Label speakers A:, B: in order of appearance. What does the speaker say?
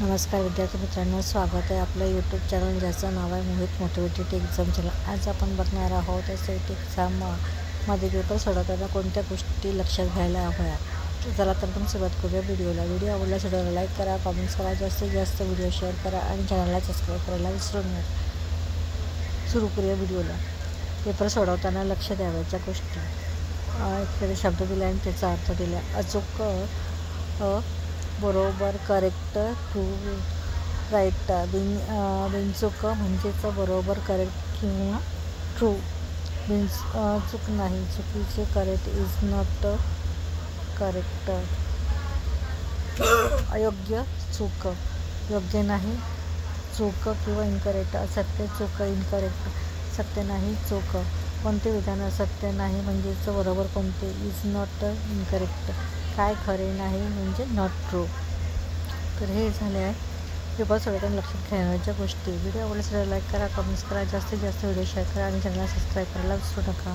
A: नमस्कार विद्यार्थी मित्रांनो, स्वागत आहे आपलं यूट्यूब चॅनल ज्याचं नाव आहे मोहित मोटिवेटेड एक्झाम चॅनल। आज आपण बघणार आहोत सेट एक्झाममध्ये पेपर सोडवताना कोणत्या गोष्टी लक्षात घ्यायला हव्या। तर चला तर आपण सुरुवात करूया व्हिडिओला। व्हिडिओ आवडल्यास व्हिडिओला लाईक करा, कमेंट्स करा, जास्तीत जास्त व्हिडिओ शेअर करा आणि चॅनलला सबस्क्राईब करायला विसरू नका। सुरू करूया व्हिडिओला। पेपर सोडवताना लक्ष द्यावयाच्या गोष्टी, एखादे शब्द दिला आणि त्याचा अर्थ दिला, अचूक बरोबर, करेक्ट, ट्रू, राईट, बिनचूक म्हणजेच बरोबर, करेक्ट किंवा ट्रू, चूक नाही, चुकीचे, करेक्ट, इज नॉट करेक्ट, अयोग्य, चूक, योग्य नाही, चूक किंवा इनकरेक्ट, असत्य, चूक, इनकरेक्ट, सत्य नाही, चूक, कोणते विधान असत्य नाही म्हणजेच बरोबर, कोणते, इज नॉट, इनकरेक्ट, काय खरे नाही म्हणजे नॉट ट्रू। तर हे झाले आहे पेपर सोडवताना लक्षात घेण्याच्या गोष्टी। व्हिडिओ आवडल्यास लाईक करा, कमेंट्स करा, जास्तीत जास्त व्हिडिओ शेअर करा आणि चॅनलला सबस्क्राईब करायला विसरू नका।